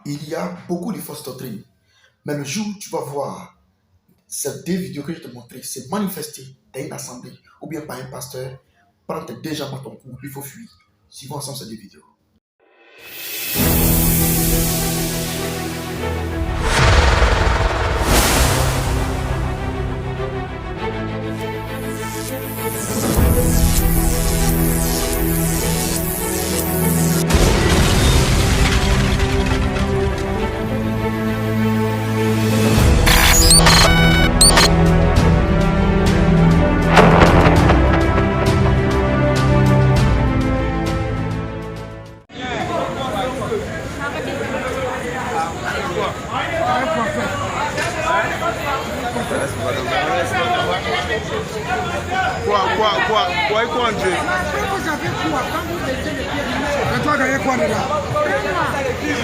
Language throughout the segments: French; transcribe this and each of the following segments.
il y a beaucoup de fausses doctrines. Mais le jour où tu vas voir ces deux vidéos que je te montrais, c'est manifesté dans une assemblée ou bien par un pasteur, prends tes deux jambes à ton cou, il faut fuir. Suivons ensemble ces deux vidéos. Quoi, Dieu?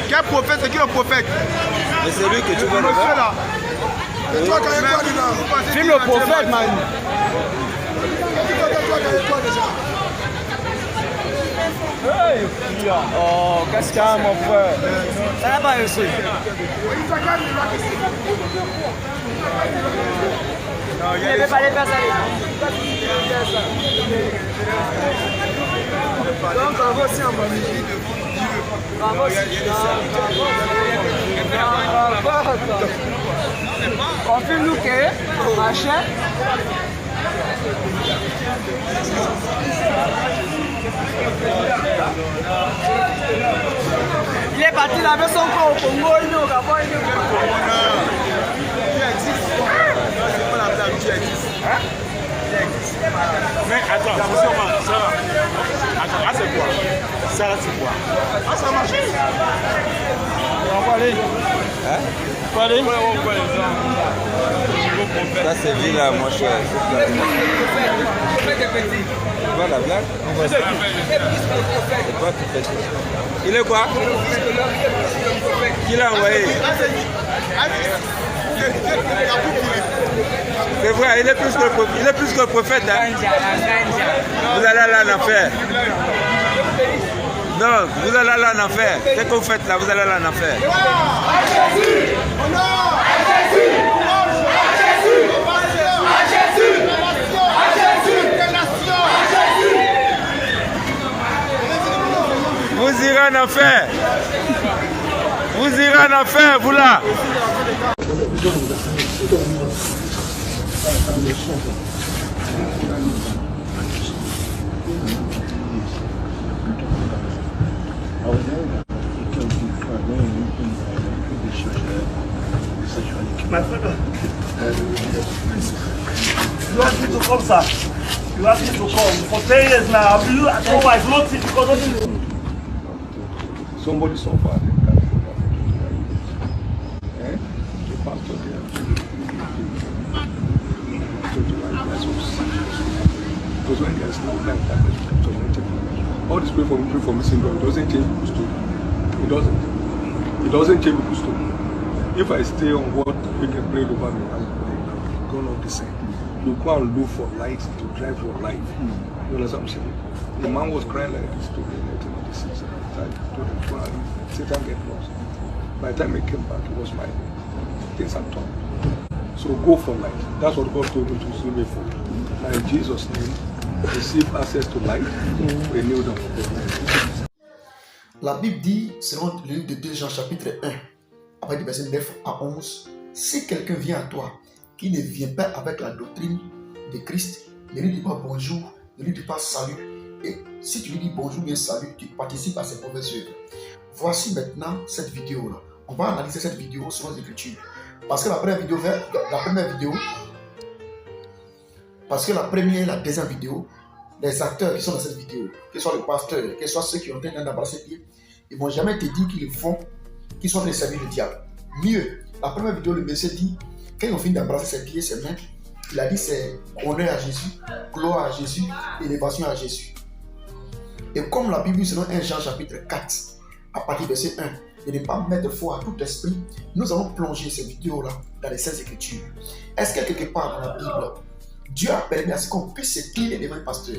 Quel prophète? C'est qui le prophète? Mais c'est lui que tu veux revoir. Filme le prophète, man. Oh, qu'est-ce qu'il y a, mon frère? Ça n'a pas réussi. Il ne veut pas les faire ça. Donc, bravo aussi en bonne. Bravo aussi. On filme nous que machin. Il est parti là avec son corps au Congo, il est au Gabon, il est au Gabon. Mais attends, ça va. Attends, là c'est quoi? Ça là c'est quoi? Ah, ça marche. On va aller. Hein? On va aller. Ça c'est Villa, mon cher. Tu vois la blague? C'est quoi qui fait ça? Il est quoi? Qui l'a envoyé? C'est vrai, il est plus que le prophète. Hein? Vous allez aller en enfer. Non, vous allez aller en enfer. Qu'est-ce que vous faites là? Vous allez aller en enfer. Vous irez en enfer. Vous irez en enfer, vous là. My brother, you asked me to come, sir. You asked me to come. For 10 years now, I've lost it because of you. Somebody suffered in California. The pastor there told you like that's so serious. Because when there's no life, that is tormented. All this pray for missing God doesn't change people's story. It doesn't. It doesn't change people's story. If I stay on what people prayed over me, I'm going to the same. You go and look for light to drive your life. You understand what I'm saying? The man was crying like this to me in 1986. I told him, go and Satan get lost. By the time he came back, it was my things had turned. So go for light. That's what God told me to see me for. Now in Jesus' name, receive access to light, renew them. La Bible dit, selon le livre de 2 Jean chapitre 1, après du verset 9 à 11, si quelqu'un vient à toi qui ne vient pas avec la doctrine de Christ, ne lui dis pas bonjour, ne lui dis pas salut. Et si tu lui dis bonjour, bien salut, tu participes à ses mauvaises œuvres. Voici maintenant cette vidéo-là. On va analyser cette vidéo selon les Écritures. Parce que la première vidéo et la deuxième vidéo, les acteurs qui sont dans cette vidéo, que ce soit le pasteur, que ce soit ceux qui ont été d'embrasser Dieu, ils ne vont jamais te dire qu'ils font, qu'ils sont en train de servir le diable. Mieux, la première vidéo, le monsieur dit, quand ils ont fini d'embrasser ses pieds, ses mains, il a dit c'est honneur à Jésus, gloire à Jésus, élévation à Jésus. Et comme la Bible selon 1 Jean chapitre 4, à partir du verset 1, de ne pas mettre foi à tout esprit, nous allons plonger ces vidéos-là dans les Saintes Écritures. Est-ce que quelque part dans la Bible, Dieu a permis à ce qu'on puisse se plier devant un pasteur?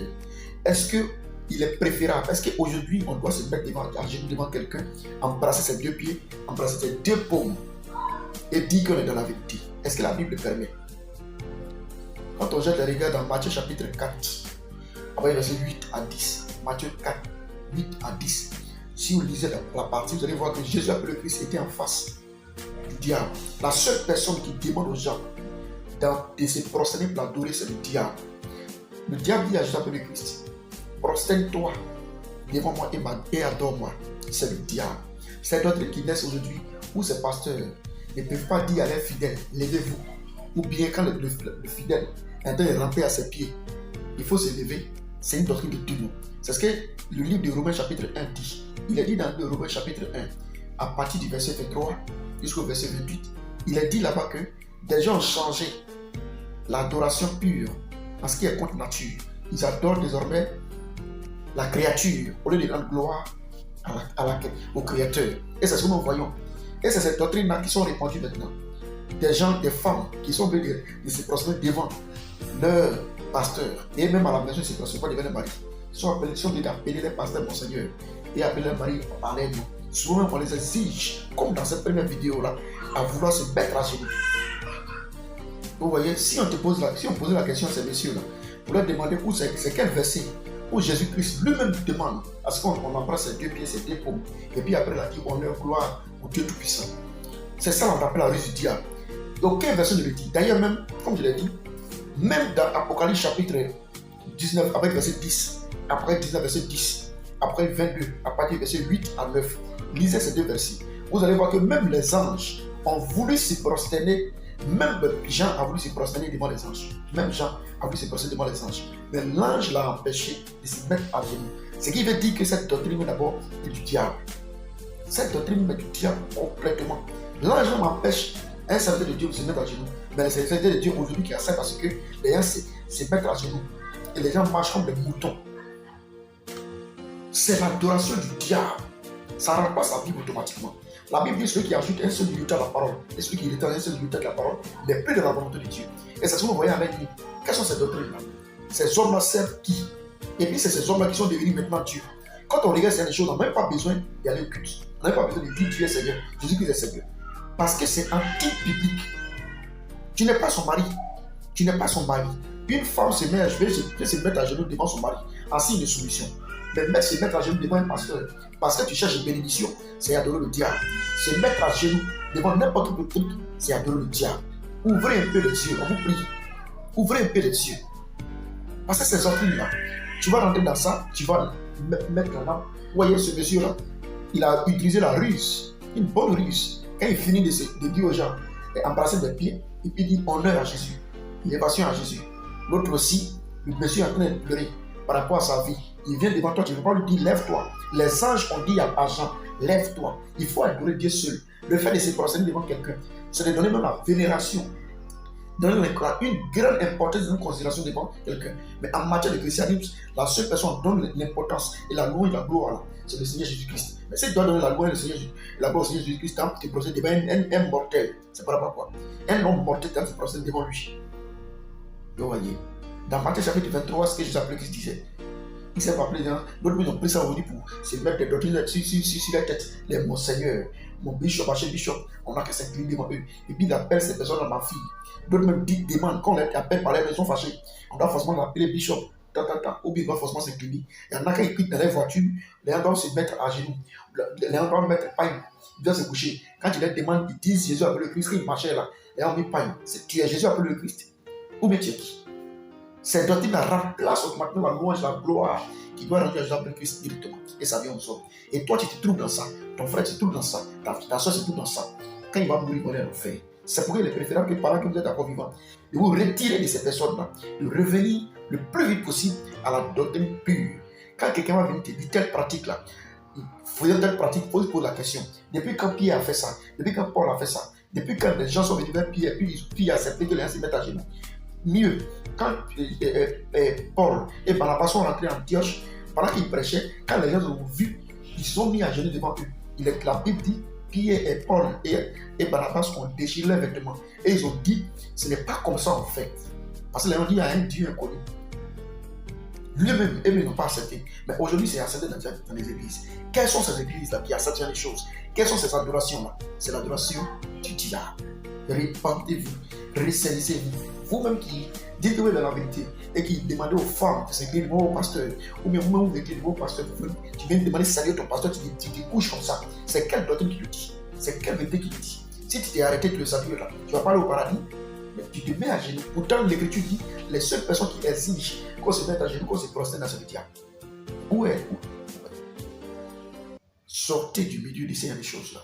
Est-ce que il est préférable. Est-ce qu'aujourd'hui, on doit se mettre à genoux devant quelqu'un, embrasser ses deux pieds, embrasser ses deux paumes et dire qu'on est dans la vérité? Est-ce que la Bible le permet? Quand on jette les regards dans Matthieu chapitre 4, après verset 8 à 10, Matthieu 4, 8 à 10, si vous lisez la partie, vous allez voir que Jésus appelé le Christ était en face du diable. La seule personne qui demande aux gens de se prosterner pour l'adorer, c'est le diable. Le diable dit à Jésus appelé le Christ, prosterne-toi devant moi et adore-moi. C'est le diable. C'est d'autres qui naissent aujourd'hui où ces pasteurs ne peuvent pas dire à leurs fidèles, levez-vous. Ou bien quand le fidèle est en train de ramper à ses pieds, il faut se lever. C'est une doctrine de Dieu. C'est ce que le livre de Romains chapitre 1 dit. Il est dit dans le Romains chapitre 1, à partir du verset 23 jusqu'au verset 28, il est dit là-bas que des gens ont changé l'adoration pure parce qu'il est contre nature. Ils adorent désormais la créature au lieu de rendre gloire au Créateur. Et c'est ce que nous voyons. Et c'est cette doctrine-là qui sont répandues maintenant. Des gens, des femmes qui sont venus de se prosterner devant leur pasteur. Et même à la maison, ils ne se prosternent pas devant les maris. Ils sont venus d'appeler les pasteurs Monseigneur et appeler les maris par les noms. Souvent, on les exige, comme dans cette première vidéo-là, à vouloir se mettre à genoux. Vous voyez, si on posait la question à ces messieurs-là, pour leur demander où c'est quel verset où Jésus-Christ lui-même demande à ce qu'on embrasse ses deux pieds, ses deux paumes, et puis après il a dit honneur, gloire au Dieu Tout-Puissant. C'est ça qu'on appelle la ruse du diable. Aucun verset ne le dit. D'ailleurs, même, comme je l'ai dit, même dans Apocalypse chapitre 19, après verset 10, après 19, verset 10, après 22, à partir du verset 8 à 9, lisez ces deux versets. Vous allez voir que même les anges ont voulu se prosterner. Même Jean a voulu se prosterner devant les anges. Même Jean a voulu se prosterner devant les anges. Mais l'ange l'a empêché de se mettre à genoux. Ce qui veut dire que cette doctrine d'abord est du diable. Cette doctrine est du diable complètement. L'ange m'empêche un serviteur de Dieu de se mettre à genoux. Mais c'est le serviteur de Dieu aujourd'hui qui accepte parce que les gens se mettent à genoux. Et les gens marchent comme des moutons. C'est l'adoration du diable. Ça remplace la Bible automatiquement. La Bible dit celui qui ajoute un seul minute à la parole et celui qui retient un seul minute à la parole n'est plus de la volonté de Dieu. Et c'est ce que vous voyez avec lui. Quelles sont ces doctrines-là? Ces hommes-là servent qui? Et puis c'est ces hommes-là qui sont devenus maintenant Dieu. Quand on regarde ces choses, on n'a même pas besoin d'aller au culte. On n'a même pas besoin de dire Dieu est Seigneur, Jésus-Christ est Seigneur. Parce que c'est anti-biblique. Tu n'es pas son mari. Tu n'es pas son mari. Une femme se met à genoux devant son mari en signe de soumission. Mais se mettre à genoux devant un pasteur parce que tu cherches une bénédiction, c'est adorer le diable. Se mettre à genoux devant n'importe quel truc, c'est adorer le diable. Ouvrez un peu les yeux, on vous prie. Ouvrez un peu les yeux. Parce que ces doctrines-là, tu vas rentrer dans ça, tu vas mettre là-bas. Vous voyez ce monsieur-là, il a utilisé la ruse, une bonne ruse. Quand il finit de dire aux gens, embrasser des pieds, et puis dire honneur à Jésus, élévation à Jésus. L'autre aussi, le monsieur est en train de pleurer par rapport à sa vie. Il vient devant toi, tu ne peux pas lui dire lève-toi. Les anges ont dit à Jean, lève-toi. Il faut adorer Dieu seul. Le fait de se prosterner devant quelqu'un, c'est de donner même la vénération, donner une grande importance, une considération devant quelqu'un. Mais en matière de christianisme, la seule personne qui donne l'importance et la louange et la gloire, c'est le Seigneur Jésus-Christ. Mais si tu dois donner la gloire au Seigneur Jésus-Christ, tant que tu te prosternes devant un mortel, c'est pas rapport quoi. Un homme mortel, tant que tu te prosternes devant lui. Vous voyez, dans Matthieu chapitre 23, ce que Jésus appelé Christ disait, il s'est rappelé, d'autres ont pris ça aujourd'hui pour se mettre des doctrines sur la tête. Les mon Seigneur, mon bishop, archbishop, on n'a qu'à s'incliner devant eux. Et puis il appelle ces personnes à ma fille. D'autres même demandent, quand on les appelle par les maisons fâchées, on doit forcément l'appeler bishop, ou bien on doit forcément s'incliner. Il y en a qui quittent dans les voitures, les gens doivent se mettre à genoux, les gens doivent mettre paille, ils doivent se coucher. Quand tu les demandes, ils disent Jésus appelle le Christ, ils marchaient là, les gens ont mis paille. Tu es Jésus appelle le Christ. Ou bien tu es qui? Cette doctrine remplace automatiquement la louange, la gloire qui doit rendre à Jésus appelé Christ directement. Et ça vient ensemble. Et toi, tu te trouves dans ça. Ton frère se trouve dans ça. Ta soeur se trouve dans ça. Quand il va mourir, il va aller en enfer. C'est pourquoi il est préférable que pendant que vous êtes encore vivant, de vous retirer de ces personnes-là, de revenir le plus vite possible à la doctrine pure. Quand quelqu'un va venir te dire telle pratique-là, faisant telle pratique, il faut se poser la question. Depuis quand Pierre a fait ça? Depuis quand Paul a fait ça? Depuis quand les gens sont venus vers Pierre, puis Pierre a accepté que les gens se mettent à genoux? Mieux, quand Paul et Barnabas sont rentrés en Antioche, pendant qu'ils prêchaient, quand les gens ont vu, ils sont mis à genoux devant eux. La Bible dit, Pierre et Paul et Barnabas ont déchiré leurs vêtements. Et ils ont dit, ce n'est pas comme ça en fait. Parce que les gens ont dit, il y a un Dieu inconnu. Lui-même, eux n'ont pas accepté. Mais aujourd'hui, c'est accepté dans les églises. Quelles sont ces églises-là qui acceptent les choses? Quelles sont ces adorations-là? C'est l'adoration du diable. Répentez-vous, ressaisissez-vous. Vous-même qui dites que vous êtes dans la vérité et qui demandez aux femmes de s'écrire au pasteur, ou bien vous-même vous écrivez au pasteur, tu viens demander salut à ton pasteur, tu te couches comme ça. C'est quelle doctrine qui le dit? C'est quelle vérité qui le dit? Si tu t'es arrêté de le saluer là, tu vas pas aller au paradis, mais tu te mets à genoux. Pourtant, l'Écriture dit les seules personnes qui exigent qu'on se mette à genoux, qu'on se prosterne, c'est le diable. Où est-vous? Sortez du milieu de ces choses là.